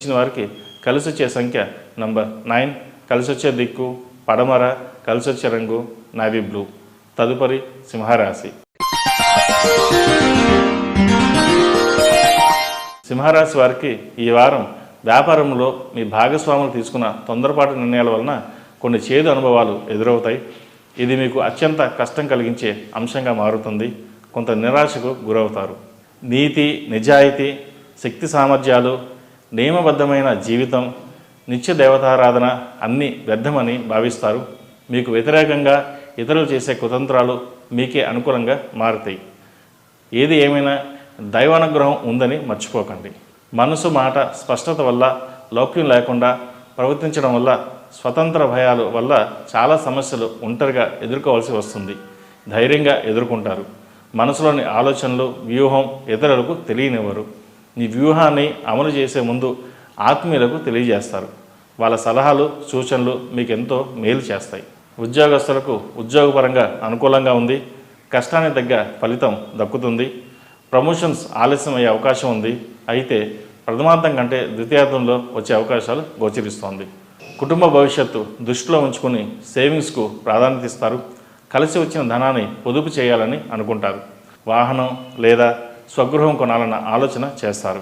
ఇచ్చిన వారికి కలిసొచ్చే సంఖ్య నంబర్ 9, కలిసొచ్చే దిక్కు పడమర, కలిసొచ్చే రంగు నావీ బ్లూ. తదుపరి సింహరాశి. సింహరాశి వారికి ఈ వారం వ్యాపారంలో మీ భాగస్వాములు తీసుకున్న తొందరపాటు నిర్ణయాల వలన కొన్ని చేదు అనుభవాలు ఎదురవుతాయి. ఇది మీకు అత్యంత కష్టం కలిగించే అంశంగా మారుతుంది. కొంత నిరాశకు గురవుతారు. నీతి, నిజాయితీ, శక్తి సామర్థ్యాలు, నియమబద్ధమైన జీవితం, నిత్య దేవతారాధన అన్నీ వ్యర్థమని భావిస్తారు. మీకు వ్యతిరేకంగా ఇతరులు చేసే కుతంత్రాలు మీకే అనుకూలంగా మారుతాయి. ఏది ఏమైనా దైవానుగ్రహం ఉందని మర్చిపోకండి. మనసు మాట స్పష్టత వల్ల, లౌక్యం లేకుండా ప్రవర్తించడం వల్ల, స్వతంత్ర భయాలు వల్ల చాలా సమస్యలు ఒంటరిగా ఎదుర్కోవాల్సి వస్తుంది. ధైర్యంగా ఎదుర్కొంటారు. మనసులోని ఆలోచనలు, వ్యూహం ఇతరులకు తెలియనివ్వరు. ఈ వ్యూహాన్ని అమలు చేసే ముందు ఆత్మీయులకు తెలియజేస్తారు. వాళ్ళ సలహాలు, సూచనలు మీకు ఎంతో మేలు చేస్తాయి. ఉద్యోగస్తులకు ఉద్యోగపరంగా అనుకూలంగా ఉంది. కష్టానికి తగ్గ ఫలితం దక్కుతుంది. ప్రమోషన్స్ ఆలస్యం అయ్యే అవకాశం ఉంది. అయితే ప్రథమార్థం కంటే ద్వితీయార్థంలో వచ్చే అవకాశాలు గోచరిస్తోంది. కుటుంబ భవిష్యత్తు దృష్టిలో ఉంచుకుని సేవింగ్స్కు ప్రాధాన్యత ఇస్తారు. కలిసి వచ్చిన ధనాన్ని పొదుపు చేయాలని అనుకుంటారు. వాహనం లేదా స్వగృహం కొనాలన్న ఆలోచన చేస్తారు.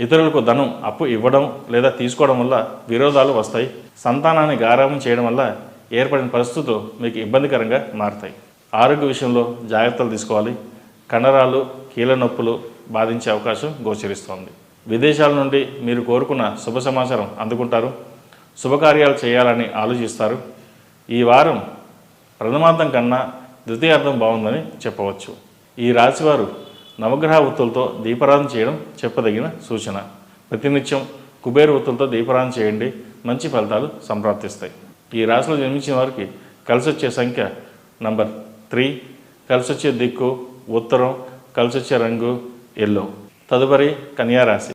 ఇతరులకు ధనం అప్పు ఇవ్వడం లేదా తీసుకోవడం వల్ల విరోధాలు వస్తాయి. సంతానాన్ని గారాబం చేయడం వల్ల ఏర్పడిన పరిస్థితులు మీకు ఇబ్బందికరంగా మారుతాయి. ఆరోగ్య విషయంలో జాగ్రత్తలు తీసుకోవాలి. కండరాలు, కీళ్ళ నొప్పులు బాధించే అవకాశం గోచరిస్తోంది. విదేశాల నుండి మీరు కోరుకున్న శుభ సమాచారం అందుకుంటారు. శుభకార్యాలు చేయాలని ఆలోచిస్తారు. ఈ వారం ప్రథమార్థం కన్నా ద్వితీయార్థం బాగుందని చెప్పవచ్చు. ఈ రాశివారు నవగ్రహ ఒత్తులతో దీపారాధన చేయడం చెప్పదగిన సూచన. ప్రతినిత్యం కుబేర ఒత్తులతో దీపారాధన చేయండి. మంచి ఫలితాలు సంప్రాప్తిస్తాయి. ఈ రాశిలో జన్మించిన వారికి కలిసొచ్చే సంఖ్య నంబర్ 3, కలిసొచ్చే దిక్కు ఉత్తరం, కలిసొచ్చే రంగు ఎల్లో. తదుపరి కన్యా రాశి.